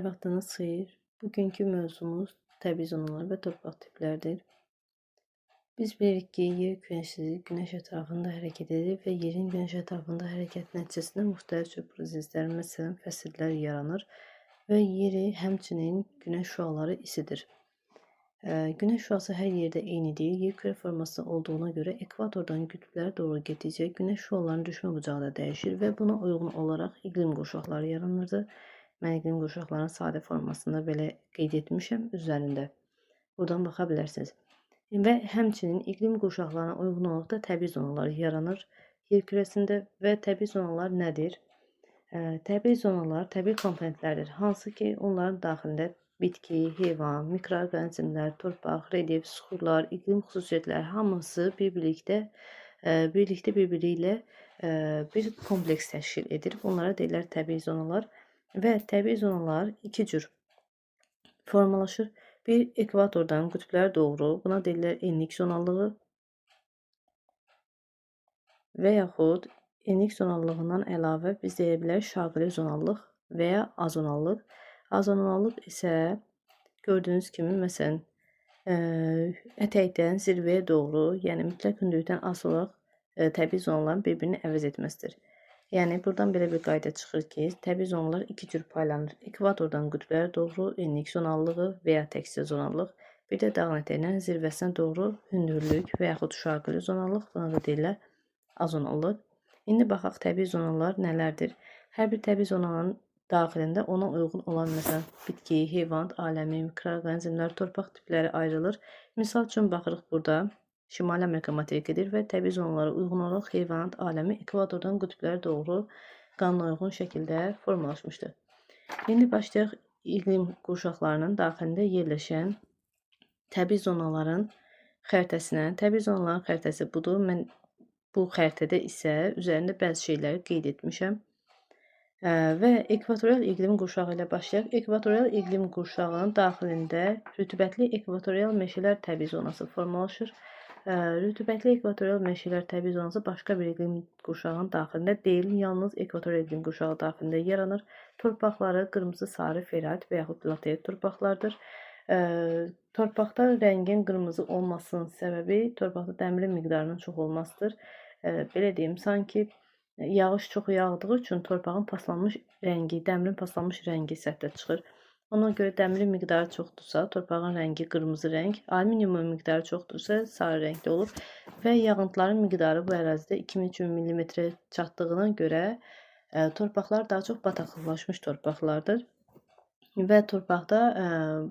Vaxtınız xeyir. Bugünkü mövzumuz təbii zonalar və torpaq tipləridir. Biz bilirik ki, yer kürəsi günəş ətrafında hərəkət edir və yerin günəş ətrafında hərəkət nəticəsində müxtəlif cür proseslər, məsələn, fəsillər yaranır və yeri həmçinin günəş şüaları isidir. Günəş şüası hər yerdə eynidir. Yer kürə forması olduğuna görə ekvatordan qütblərə doğru getdikcə günəş şüalarının düşmə bucağı da dəyişir və buna uyğun olaraq iqlim qurşaqları yaranırdı. Mən iqlim qurşaqlarının sadə formasında belə qeyd etmişəm üzərində. Buradan baxa bilərsiniz. Və həmçinin iqlim qurşaqlarına uyğun olaraq da təbii zonalar yaranır yer kürəsində və təbii zonalar nədir? Təbii zonalar təbii komponentlərdir, hansı ki onların daxilində bitki, heyvan, mikroorqanizmlər, torpaq, relyef, süxurlar, iqlim xüsusiyyətləri hamısı birlikdə bir-biri ilə bir kompleks təşkil edir. Bunlara deyirlər təbii zonalar. Və təbii zonalar iki cür formalaşır. Bir, ekvatordan qütblərə doğru, buna deyirlər enlik zonalığı və yaxud enlik zonallığından əlavə biz deyə bilərik şaqili zonallıq və ya azonallıq. Azonallıq isə gördüyünüz kimi, məsələn, ətəkdən zirvəyə doğru, yəni mütləq hündürlükdən asılı olaraq təbii zonaların bir-birini əvəz etməsidir. Yəni, buradan belə bir qayda çıxır ki, təbii zonalar iki cür paylanır. Ekvatordan qütblərə doğru enlik zonallığı və ya təkcə zonallıq. Bir də dağın ətəyindən zirvəsinə doğru hündürlük və yaxud şaqili zonallıq. Buna da deyirlər azonallıq. İndi baxaq təbii zonalar nələrdir? Hər bir təbii zonanın daxilində ona uyğun olan, məsələn, bitki, heyvan aləmi, mikroorqanizmlər, torpaq tipləri ayrılır. Misal üçün, baxırıq burada. Şimali Amerika materikidir və təbii zonalara uyğun olaraq heyvanat aləmi ekvatordan qütblərə doğru qanuna uyğun şəkildə formalaşmışdır. İndi başlayaq iqlim qurşaqlarının daxilində yerləşən təbii zonaların xəritəsinə. Təbii zonaların xəritəsi budur. Mən bu xəritədə isə üzərində bəzi şeyləri qeyd etmişəm. Və ekvatorial iqlim qurşağı ilə başlayaq. Ekvatorial iqlim qurşağının daxilində rütubətli ekvatorial meşələr təbii zonası formalaşır. Rütubətli ekvatorial meşələr təbii zonası başqa bir iqlim qurşağının daxilində deyil, yalnız ekvatorial iqlim qurşağı daxilində yaranır. Torpaqları qırmızı, sarı, ferat və yaxud laterit torpaqlardır. Torpaqda rəngin qırmızı olmasının səbəbi torpaqda dəmirin miqdarının çox olmasıdır. Belə deyim, sanki yağış çox yağdığı üçün torpağın paslanmış rəngi, dəmirin paslanmış rəngi səthə çıxır. Ona görə dəmirin miqdarı çoxdursa, torpağın rəngi qırmızı rəng, alüminiumun miqdarı çoxdursa, sarı rəngdə olur və yağıntıların miqdarı bu ərazidə 2000 mm çatdığına görə torpaqlar daha çox bataqlıqlaşmış torpaqlardır və torpaqda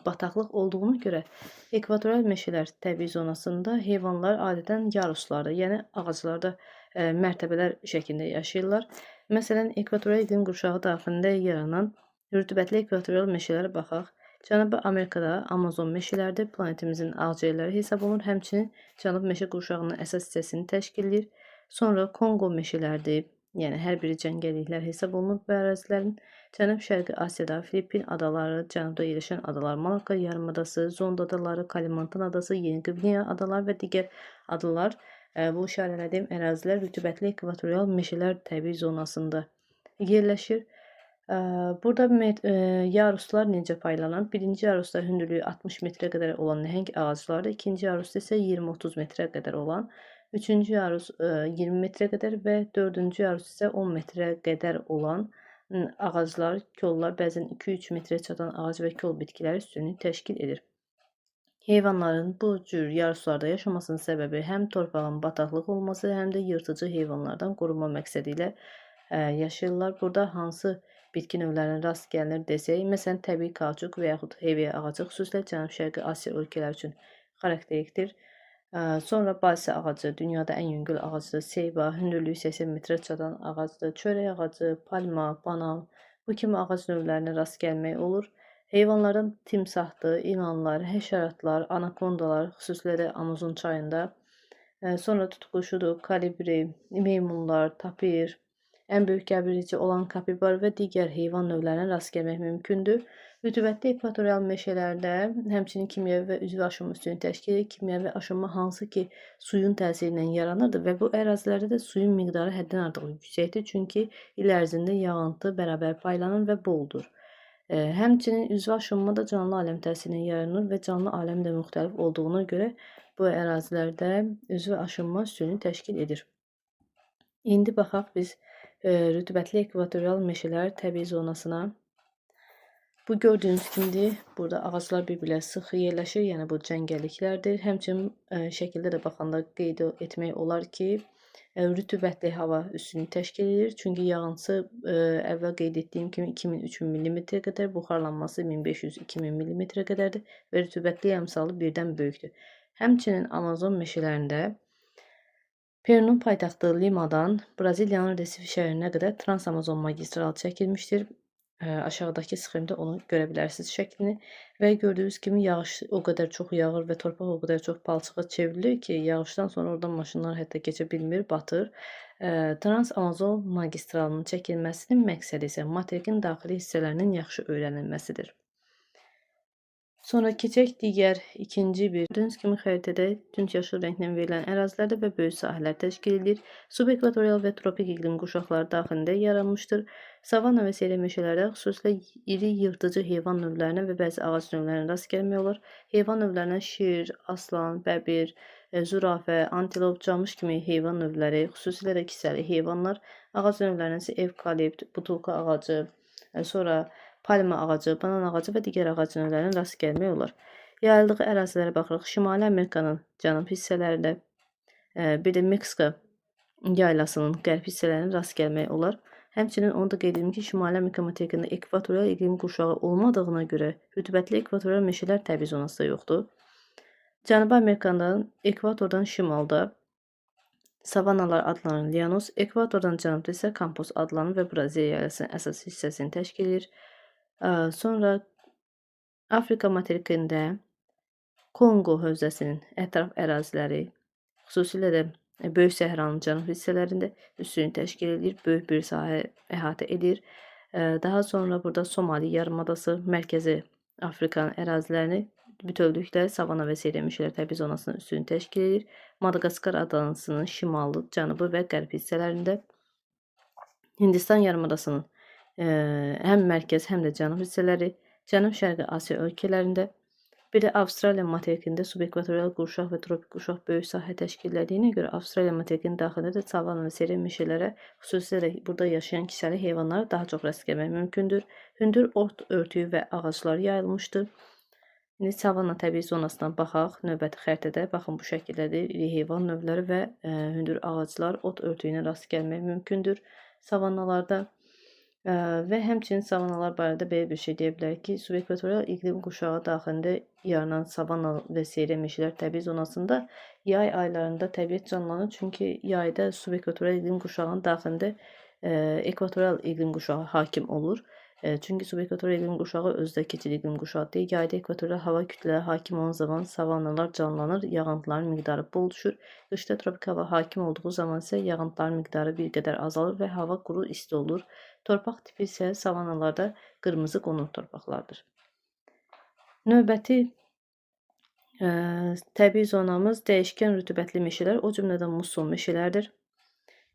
bataqlıq olduğuna görə ekvatorial meşələr təbii zonasında heyvanlar adətən yaruslarda, yəni ağaclarda mərtəbələr şəklində yaşayırlar. Məsələn, ekvatorial iqlim qurşağı daxilində yaranan rütubətli ekvatorial meşələrə baxaq. Cənubi Amerikada Amazon meşələrdir, planetimizin ağciyərləri hesab olunur. Həmçinin Cənub meşə qurşağının əsas hissəsini təşkil edir. Sonra Konqo meşələrdir, yəni hər biri cəngəlliklər hesab olunur bu ərazilərin. Cənub-Şərqi Asiyada Filippin adaları, cənubda yerləşən adalar, Malakka yarımadası, Zond adaları, Kalimantan adası, Yeni Qvineya adalar və digər adalar, bu işarələdiyim ərazilər rütubətli ekvatorial meşələr təbii zonasında yerləşir. Burada yaruslar necə paylanır? Birinci yarusda hündürlüyü 60 metrə qədər olan nəhəng ağaclardır. İkinci yarusda isə 20-30 metrə qədər olan, üçüncü yarus 20 metrə qədər və dördüncü yarus isə 10 metrə qədər olan ağaclar, kollar, bəzən 2-3 metrə çatan ağac və kol bitkiləri üstünlüyü təşkil edir. Heyvanların bu cür yaruslarda yaşamasının səbəbi həm torpağın bataqlıq olması, həm də yırtıcı heyvanlardan qorunma məqsədi ilə yaşayırlar. Burada hansı bitki növlərinə rast gəlinir desək, məsələn, təbii kauçuk və yaxud heyvə ağacı xüsusilə Cənub-Şərqi Asiya ölkələri üçün xarakterikdir. Sonra balsə ağacı, dünyada ən yüngül ağacdır. Seyba, hündürlüyü 80 metrə çatan ağacdır. Çörək ağacı, palma, banan, bu kimi ağac növlərinə rast gəlmək olur. Heyvanlardan timsahdır, ilanlar, həşəratlar, anakondalar, xüsusilə də Amazon çayında. Sonra tutquşudur, kolibri, meymunlar, tapir, ən böyük gəbirici olan kapibar və digər heyvan növlərinə rast gəlmək mümkündür. Rütubətli ekvatorial meşələrdə həmçinin kimyəvi və üzvü aşınma üstünlüyü təşkil edir. Kimyəvi aşınma hansı ki suyun təsiri ilə yaranırdı və bu ərazilərdə də suyun miqdarı həddən artıq yüksəkdir, çünki il ərzində yağıntı bərabər paylanır və boldur. Həmçinin üzvü aşınma da canlı aləm təsirinə yaranır və canlı aləm də müxtəlif olduğuna görə bu ərazilərdə üzvü aşınma üstünlüyü təşkil edir. İndi baxaq biz rütubətli ekvatorial meşələr təbii zonasına. Bu gördüyünüz kimidir. Burada ağaclar bir-birlə sıx yerləşir, yəni bu cəngəlliklərdir. Həmçinin şəkildə də baxanda qeyd etmək olar ki, rütubətli hava üstünlüyü təşkil edir. Çünki yağıntısı əvvəl qeyd etdiyim kimi 2000-3000 mm qədər, buxarlanması 1500-2000 mm qədərdir və rütubətli əmsalı birdən böyükdür. Həmçinin Amazon meşələrində Perunun paytaxtı Limadan Braziliyanın Resife şəhərinə qədər Trans-Amazon magistralı çəkilmişdir. Aşağıdakı sxemdə onu görə bilərsiniz şəklini və gördüyünüz kimi yağış o qədər çox yağır və torpaq o qədər çox palçığa çevrilir ki, yağışdan sonra oradan maşınlar hətta keçə bilmir, batır. Trans-Amazon magistralının çəkilməsinin məqsədi isə materikin daxili hissələrinin yaxşı öyrənilməsidir. Sonra keçək digər ikinci bir. Gördüyünüz kimi xəritədə tünd yaşıl rənglə verilən ərazilərdə və böyük sahələr təşkil edilir. Subekvatorial və tropik iqlim quşaqları daxilində yaranmışdır. Savanna və seyri meşələrdə xüsusilə iri yırtıcı heyvan növlərinə və bəzi ağac növlərinə rast gəlmək olar. Heyvan növlərinə şir, aslan, bəbir, zürafə, antilop, camış kimi heyvan növləri, xüsusilə də kisəli heyvanlar, ağac növlərinə isə evkalipt, butulka ağacı, sonra palma ağacı, banan ağacı və digər ağac növlərinə rast gəlmək olar. Yayıldığı ərazilərə baxırıq. Şimali Amerikanın cənub hissələrində, bir də Meksika yaylasının qərb hissələrində rast gəlmək olar. Həmçinin onu da qeyd edim ki, Şimali Amerika materikində ekvatorial iqlim qurşağı olmadığına görə rütubətli ekvatorial meşələr təbii zonasında yoxdur. Cənubi Amerikanın ekvatordan şimalda savannalar adlanan Llanos, ekvatordan cənubda isə Kampos adlanır və Braziliya yaylasının əsas hissəsini təşkil edir. Sonra Afrika materikində Kongo hövzəsinin ətraf əraziləri, xüsusilə də Böyük Səhranın cənub hissələrində üstünlük təşkil edir, böyük bir sahə əhatə edir. Daha sonra burada Somali yarımadası, Mərkəzi Afrikanın ərazilərini bütövlükdə savanna və seyri meşələr təbii zonasının üstünlük təşkil edir. Madagaskar adalasının şimalı, cənubu və qərb hissələrində Hindistan yarımadasının həm mərkəz, həm də cənub hissələri, Cənub-Şərqi Asiya ölkələrində, bir də Avstraliya materikində subekvatorial qurşaq və tropik qurşaq böyük sahə təşkil etdiyinə görə Avstraliya materikinin daxilində də savanna və seyri meşələrə, xüsusilə də burada yaşayan kisəli heyvanlara daha çox rast gəlmək mümkündür. Hündür ot örtüyü və ağaclar yayılmışdır. İndi savanna təbii zonasına baxaq. Növbəti xəritədə baxın bu şəkildədir. İri heyvan növləri və hündür ağaclar, ot örtüyünə rast gəlmək mümkündür savannalarda. Və həmçinin savannalar barədə belə bir şey deyə bilərik ki, subekvatorial iqlim qurşağı daxilində yaranan savanna və seyri meşələr təbii zonasında yay aylarında təbiət canlanır. Çünki yayda subekvatorial iqlim qurşağının daxilində ekvatorial iqlim qurşağı hakim olur. Çünki subekvatorial iqlim qurşağı özdə keçid iqlim qurşağı deyil. Yayda ekvatorial hava kütlələri hakim olan zaman savannalar canlanır, yağıntıların miqdarı bol düşür. Qışda tropik hava hakim olduğu zaman isə yağıntıların miqdarı bir qədər azalır və hava quru isti olur. Torpaq tipi isə savannalarda qırmızı qonur torpaqlardır. Növbəti təbii zonamız dəyişkən rütubətli meşələr, o cümlədən musson meşələrdir.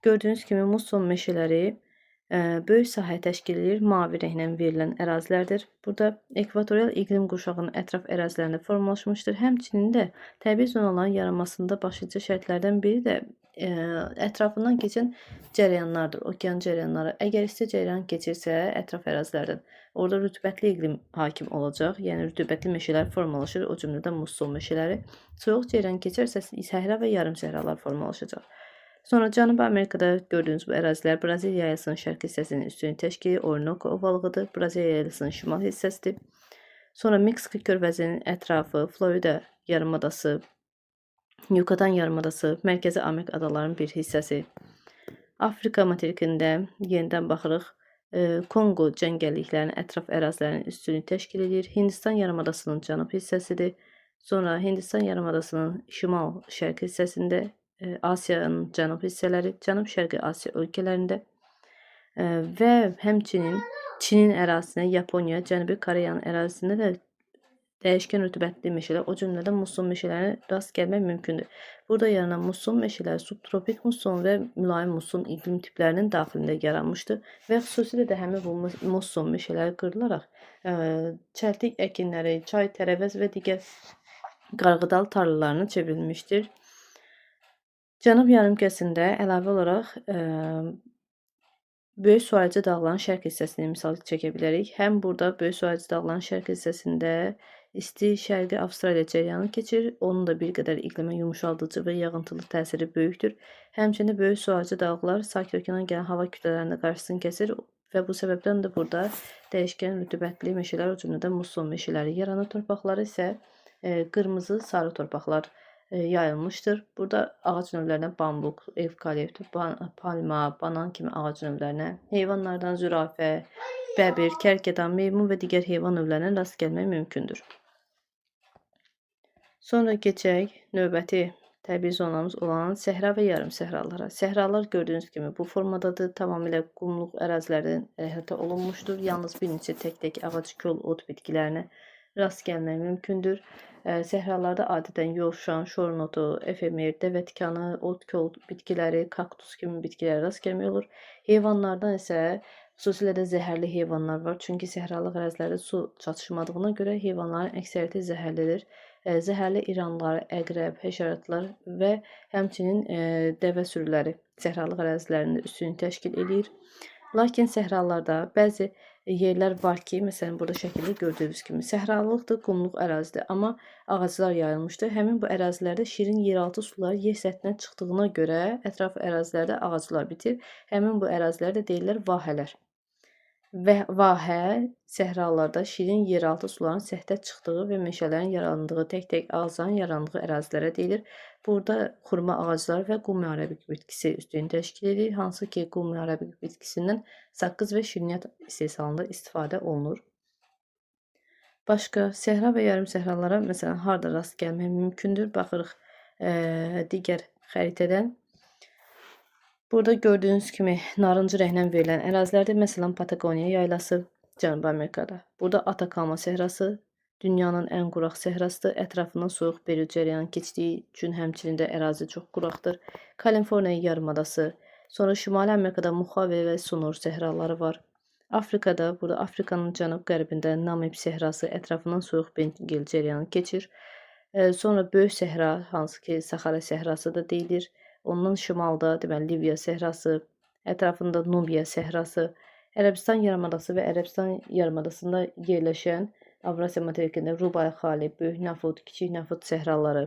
Gördüyünüz kimi musson meşələri böyük sahə təşkil edir, mavi rənglə verilən ərazilərdir. Burada ekvatorial iqlim qurşağının ətraf ərazilərində formalaşmışdır. Həmçinin də təbii zonaların yaranmasında başlıca şərtlərdən biri də ətrafından keçən cərəyanlardır, okean cərəyanları. Əgər isti cərəyan keçirsə ətraf ərazilərdən, orada rütubətli iqlim hakim olacaq, yəni rütubətli meşələr formalaşır, o cümlədən musson meşələri. Soyuq cərəyan keçərsə səhra və yarım səhralar formalaşacaq. Sonra Cənubi Amerikada gördüyünüz bu ərazilər Braziliya yaylasının şərq hissəsinin üstünlüyü təşkil edir, Orinoco ovalığıdır, Braziliya yaylasının şimal hissəsidir. Sonra Meksika körfəzinin ətrafı, Florida yarımadası, Yucatan yarımadası, Mərkəzi Amerika adalarının bir hissəsi. Afrika materikində yenidən baxırıq. Kongo cəngəlliklərinin ətraf ərazilərinin üstünlüyü təşkil edir. Hindistan yarımadasının cənub hissəsidir. Sonra Hindistan yarımadasının şimal-şərq hissəsində, Asiyanın cənub hissələri, Cənub-Şərqi Asiya ölkələrində və həmçinin Çinin ərazisinə, Yaponiya, Cənubi Koreyanın ərazisində də dəyişkən rütubətli meşələr, o cümlədən musson meşələrinə rast gəlmək mümkündür. Burada yaranan musson meşələri subtropik musson və mülayim musson iqlim tiplərinin daxilində yaranmışdır və xüsusilə də həmin bu musson meşələri qırılaraq çəltik əkinləri, çay, tərəvəz və digər qarğıdal tarlalarına çevrilmişdir. Cənub yarımkəsində əlavə olaraq Böyük Suaycı dağların şərq hissəsini misal çəkə bilərik. Həm burada Böyük Suaycı dağların şərq hissəsində isti şərqi Avstraliya cərəyanı keçir. Onun da bir qədər iqlimə yumşaldıcı və yağıntılı təsiri böyükdür. Həmçinin Böyük Suaycı dağlar sakit okeandan gələn hava kütlələrinin qarşısını kəsir və bu səbəbdən də burada dəyişkən rütubətli meşələr, o cümlədən musson meşələri yaranır. Torpaqları isə qırmızı, sarı torpaqlar yayılmışdır. Burada ağac növlərinə bambuk, evkalipt, palma, banan kimi ağac növlərinə, heyvanlardan zürafə, bəbir, kərkədan, meymun və digər heyvan növlərinə rast gəlmək mümkündür. Sonra keçək növbəti təbii zonamız olan səhra və yarım səhralara. Səhralar gördüyünüz kimi bu formadadır. Tamamilə qumluq ərazilərdən əhatə olunmuşdur. Yalnız bir neçə tək ağac, kol, ot bitkilərinə rast gəlmək mümkündür. Səhralarda adətən yovşan, şorun otu, efemer, dəvə tikanı, ot, kol bitkiləri, kaktus kimi bitkilərə rast gəlmək olur. Heyvanlardan isə xüsusilə də zəhərli heyvanlar var. Çünki səhralıq ərazilərdə su çatışmadığına görə heyvanların əksəriyyəti zəhərlidir. Zəhərli iranlar, əqrəb, həşəratlar və həmçinin dəvə sürüləri səhralıq ərazilərində üstünlük təşkil edir. Lakin səhralarda bəzi yerlər var ki, məsələn burada şəkildə gördüyünüz kimi səhralıqdır, qumluq ərazidir, amma ağaclar yayılmışdır. Həmin bu ərazilərdə şirin yeraltı sular yer səthinə çıxdığına görə ətraf ərazilərdə ağaclar bitir. Həmin bu ərazilər də deyirlər vahələr. Və vahə səhralarda şirin yeraltı suların səthə çıxdığı və meşələrin yarandığı, tək-tək ağacların yarandığı ərazilərə deyilir. Burada xurma ağacları və qum ərəbik bitkisi üstünlük təşkil edir. Hansı ki, qum ərəbik bitkisindən saqqız və şirniyyat istehsalında istifadə olunur. Başqa səhra və yarım səhralara məsələn harda rast gəlmək mümkündür? Baxırıq digər xəritədən. Burada gördüyünüz kimi narıncı rənglə verilən ərazilərdə məsələn Patagoniya yaylası Cənubi Amerikada. Burada Atakama səhrası dünyanın ən quraq səhrasıdır. Ətrafından soyuq periyod cərəyanı keçdiyi üçün həmçinin də ərazi çox quraqdır. Kaliforniya yarımadası, sonra Şimali Amerikada Mojave və Sonor səhraları var. Afrikada, burada Afrikanın cənub-qərbində Namib səhrası, ətrafından soyuq periyod cərəyanı keçir. Sonra Böyük səhra, hansı ki Saxara səhrası da deyilir. Ondan şimalda deməli Liviya səhrası, ətrafında Nubiya səhrası, Ərəbistan yarımadası və Ərəbistan yarımadasında yerləşən Avrasiya materikində Rubai Xali, Böyük Nafut, Kiçik Nafut səhraları,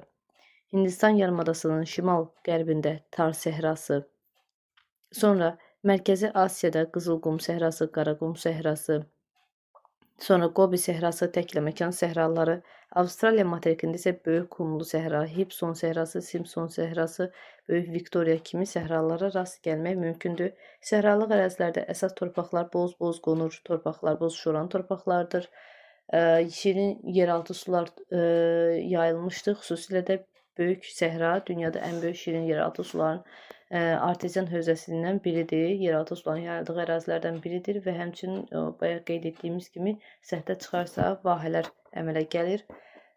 Hindistan yarımadasının şimal-qərbində Tar səhrası, sonra Mərkəzi Asiyada Qızılqum səhrası, Qaraqum səhrası, sonra Gobi səhrası, təkləməkan səhraları, Avstraliya materikində isə Böyük Qumlu səhra, Hibson səhrası, Simpson səhrası, Böyük Viktoriya kimi səhralara rast gəlmək mümkündür. Səhralıq ərazilərdə əsas torpaqlar boz qonur torpaqlar, boz şoran torpaqlardır. Şirin yeraltı sular yayılmışdır. Xüsusilə də Böyük səhra dünyada ən böyük şirin yeraltı suların artezian hövzəsindən biridir. Yeraltı suların yayıldığı ərazilərdən biridir və həmçinin bayaq qeyd etdiyimiz kimi səthə çıxarsa vahələr əmələ gəlir.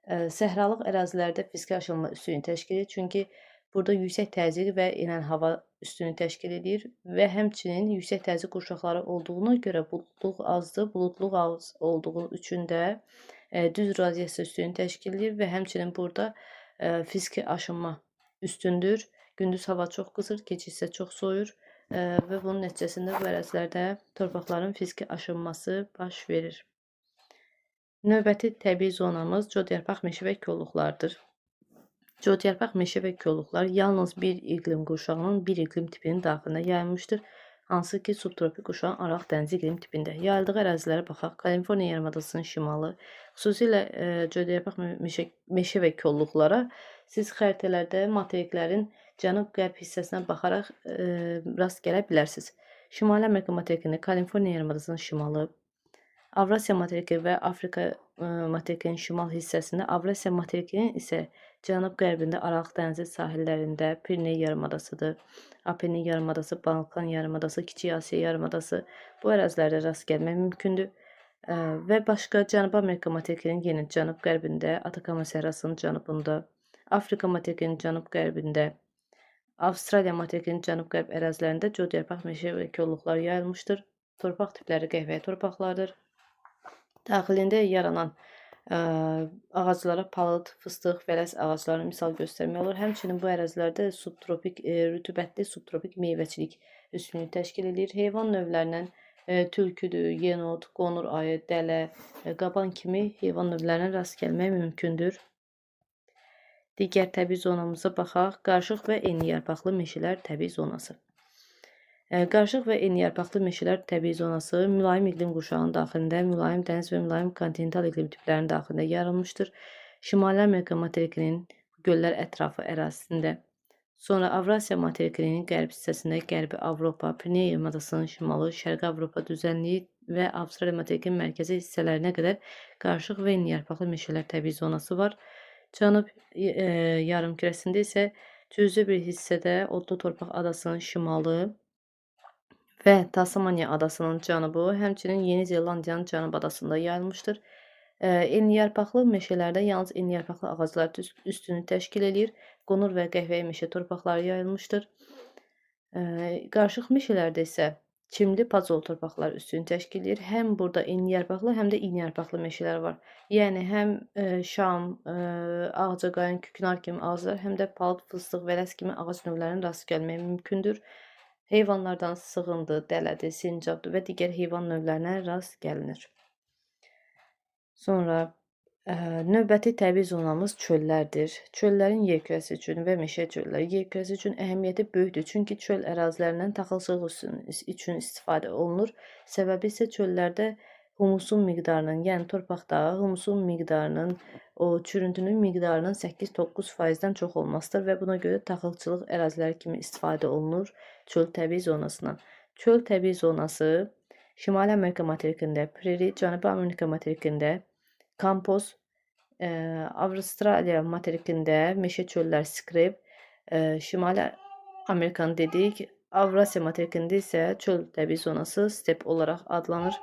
Səhralıq ərazilərdə fiziki aşılma üstünlüyü təşkil edir. Çünki burada yüksək təzyiq və enən hava üstünlüyü təşkil edir və həmçinin yüksək təzyiq qurşaqları olduğuna görə buludluq azdır. Buludluq az olduğu üçün də düz radiasiya üstünlüyü təşkil edir və həmçinin burada fiziki aşınma üstündür. Gündüz hava çox qızır, gecə isə çox soyur və bunun nəticəsində bu ərazilərdə torpaqların fiziki aşınması baş verir. Növbəti təbii zonamız codyarpaq meşə və kolluqlardır. Codyarpaq meşə və kolluqlar yalnız bir iqlim qurşağının bir iqlim tipinin daxilində yayılmışdır. Hansı ki, subtropik qurşağın Aralıq dənizi iqlim tipində. Yayıldığı ərazilərə baxaq. Kaliforniya yarımadasının şimalı, xüsusilə codyarpaq meşə və kolluqlara siz xəritələrdə materiklərin cənub-qərb hissəsinə baxaraq rast gələ bilərsiniz. Şimali Amerika materikində Kaliforniya yarımadasının şimalı, Avrasiya materiki və Afrika materikinin şimal hissəsində, Avrasiya materikinin isə cənub-qərbində Aralıq dənizi sahillərində Piriney yarımadasıdır. Apennin yarımadası, Balkan yarımadası, Kiçik Asiya yarımadası bu ərazilərdə rast gəlmək mümkündür. Və başqa Cənubi Amerika materikinin yenə cənub-qərbində, Atakama səhrasının cənubunda, Afrika materikinin cənub-qərbində, Avstraliya materikinin cənub-qərb ərazilərində codyarpaq meşə və kolluqlar yayılmışdır. Torpaq tipləri qəhvəyi torpaqlardır. Daxilində yaranan ağaclara palıd, fıstıq, vələs ağaclarına misal göstərmək olur. Həmçinin bu ərazilərdə subtropik, rütubətli subtropik meyvəçilik üstünlüyü təşkil edir. Heyvan növlərindən tülküdür, yenot, qonur ayı, dələ, qaban kimi heyvan növlərinə rast gəlmək mümkündür. Digər təbii zonamıza baxaq. Qarışıq və enliyarpaqlı meşələr təbii zonası. Qarışıq və enliyarpaqlı meşələr təbii zonası mülayim iqlim qurşağının daxilində, mülayim dəniz və mülayim kontinental iqlim tiplərinin daxilində yaranmışdır. Şimali Amerika materikinin göllər ətrafı ərazisində, sonra Avrasiya materikinin qərb hissəsində Qərbi Avropa, Pireneya yarımadasının şimalı, Şərqi Avropa düzənliyi və Avstraliya materikinin mərkəzi hissələrinə qədər qarışıq və enliyarpaqlı meşələr təbii zonası var. Cənub yarımkürəsində isə cüzi bir hissədə Odlu Torpaq adasının şimalı və Tasmaniya adasının cənubu, həmçinin Yeni Zelandiyanın cənub adasında yayılmışdır. Enliyarpaqlı meşələrdə yalnız enliyarpaqlı ağaclar üstünlük təşkil edir. Qonur və qəhvəyi meşə torpaqları yayılmışdır. Qarışıq meşələrdə isə çimli pazol torpaqlar üstünlük təşkil edir. Həm burada enliyarpaqlı, həm də iyniyarpaqlı meşələr var. Yəni həm şam, ağcaqayın, küknar kimi ağaclar, həm də palıd, fıstıq, vələs kimi ağac növlərinin rast gəlmək mümkündür. Heyvanlardan sığındı, dələdir, sincabdır və digər heyvan növlərinə rast gəlinir. Sonra növbəti təbii zonamız çöllərdir. Çöllərin yer kürəsi üçün və meşə çölləri yer kürəsi üçün əhəmiyyəti böyükdür. Çünki çöl ərazilərindən taxılçılıq üçün istifadə olunur. Səbəbi isə çöllərdə humusun miqdarının, yəni torpaqda humusun miqdarının, o çürüntünün miqdarının 8-9%-dən çox olmasıdır və buna görə taxılçılıq əraziləri kimi istifadə olunur çöl təbii zonasından. Çöl təbii zonası Şimali Amerika materikində preri, Cənubi Amerika materikində kampoz, Avstraliya materikində meşə çöllər skreb, Şimali Amerikanı dedik, Avrasiya materikində isə çöl təbii zonası step olaraq adlanır.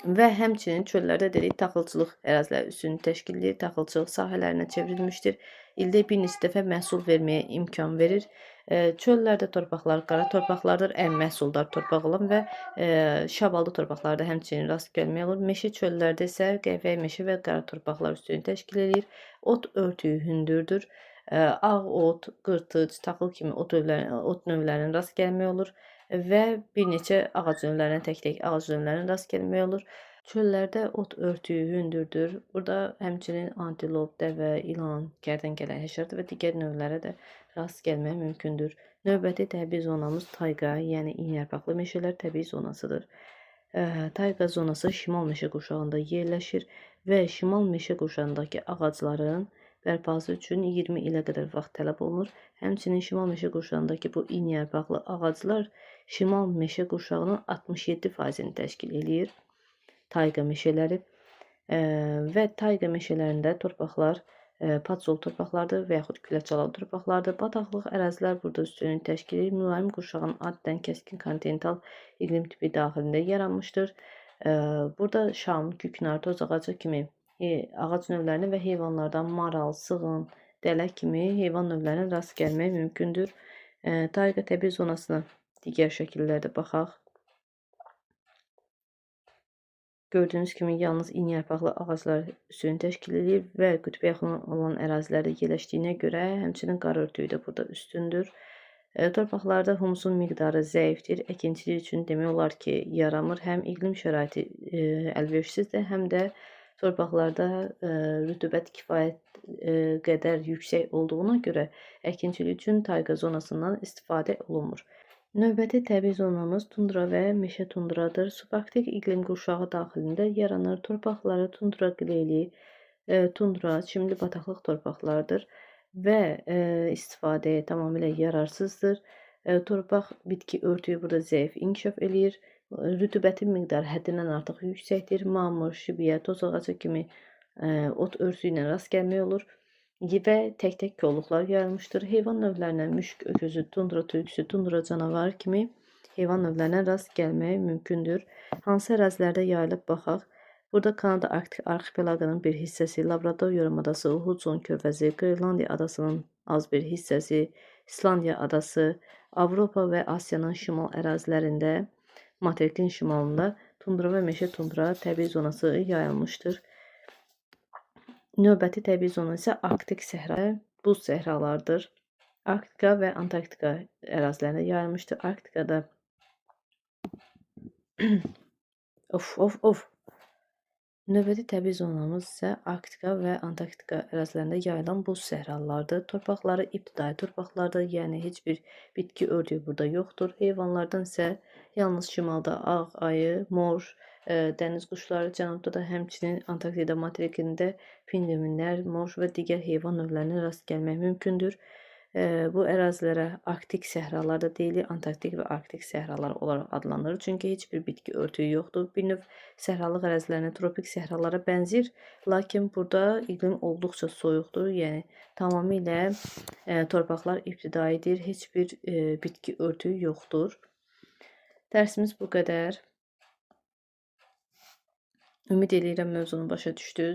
Və həmçinin çöllərdə dedik, taxılçılıq əraziləri üstünlük təşkil edir, taxılçılıq sahələrinə çevrilmişdir. İldə bir neçə dəfə məhsul verməyə imkan verir. Çöllərdə torpaqlar qara torpaqlardır, ən məhsuldar torpaq olan və şaballı torpaqlarda həmçinin rast gəlmək olur. Meşə çöllərdə isə qəhvəyi meşə və qara torpaqlar üstünlük təşkil edir. Ot örtüyü hündürdür. Ağ ot, qırtıc, taxıl kimi ot növlərinin rast gəlmək olur və bir neçə ağac növlərinə, tək-tək ağac növlərinə rast gəlmək olur. Çöllərdə ot örtüyü hündürdür. Burada həmçinin antilop, dəvə, ilan, kərdənkələ, həşərat və digər növlərə də rast gəlmək mümkündür. Növbəti təbii zonamız tayqa, yəni iyniyarpaqlı meşələr təbii zonasıdır. Tayqa zonası şimal meşə qurşağında yerləşir və şimal meşə qurşağındakı ağacların bərpası üçün 20 ilə qədər vaxt tələb olunur. Həmçinin şimal meşə qurşağındakı bu iyniyarpaqlı ağaclar şimal meşə qurşağının 67%-ni təşkil edir. Tayqa meşələri və tayqa meşələrində torpaqlar patsol torpaqlardır və yaxud küləçalan torpaqlardır. Bataqlıq ərazilər burada üstünlük təşkil edir. Mülayim qurşağın addən kəskin kontinental iqlim tipi daxilində yaranmışdır. Burada şam, küknar, toz ağacı kimi ağac növlərinə və heyvanlardan maral, sığın, dələ kimi heyvan növlərinə rast gəlmək mümkündür. Tayqa təbii zonasına digər şəkillərdə baxaq. Gördüyünüz kimi yalnız iyniyarpaqlı ağaclar üstünlük təşkil edir və qütbə yaxın olan ərazilərdə yerləşdiyinə görə həmçinin qar örtüyü də burada üstündür. Torpaqlarda humusun miqdarı zəifdir. Əkinçilik üçün demək olar ki, yaramır. Həm iqlim şəraiti əlverişsizdir, həm də torpaqlarda rütubət kifayət qədər yüksək olduğuna görə əkinçilik üçün tayqa zonasından istifadə olunmur. Növbəti təbii zonamız tundra və meşə tundradır. Subarktik iqlim qurşağı daxilində yaranır. Torpaqları tundra qleyli, tundra, çimli bataqlıq torpaqlardır və istifadəyə tamamilə yararsızdır. Torpaq bitki örtüyü burada zəif inkişaf eləyir. Rütubətin miqdarı həddindən artıq yüksəkdir. Mamır, şibiyə, toz ağacı kimi ot örtüyü ilə rast gəlmək olur və tək-tək kolluqlar yayılmışdır. Heyvan növlərindən müşk öküzü, tundra tülküsü, tundra canavarı kimi heyvan növlərinə rast gəlmək mümkündür. Hansı ərazilərdə yayılıb baxaq. Burada Kanada Arktik arxipelaqının bir hissəsi, Labrador yarımadası, Hudson körfəzi, Qrenlandiya adasının az bir hissəsi, İslandiya adası, Avropa və Asiyanın şimal ərazilərində, materikin şimalında tundra və meşə tundra təbii zonası yayılmışdır. Növbəti təbii zona isə Arktik səhra, buz səhralardır. Arktika və Antarktika ərazilərində yayılmışdır. Arktikada Növbəti təbii zonamız isə Arktika və Antarktika ərazilərində yayılan buz səhralardır. Torpaqları ibtidai torpaqlardır, yəni heç bir bitki örtüyü burada yoxdur. Heyvanlardan isə yalnız şimalda ağ ayı, mor, dəniz quşları, cənubda da həmçinin Antarktida materikində pinqvinlər, mor və digər heyvan növlərinə rast gəlmək mümkündür. Bu ərazilərə Arktik səhralar da deyilir, Antarktik və Arktik səhralar olaraq adlanır. Çünki heç bir bitki örtüyü yoxdur. Bir növ səhralıq ərazilərinə tropik səhralara bənzir, lakin burada iqlim olduqca soyuqdur. Yəni tamamilə torpaqlar ibtidaidir, heç bir bitki örtüyü yoxdur. Dərsimiz bu qədər. Ümid edirəm mövzunu başa düşdünüz.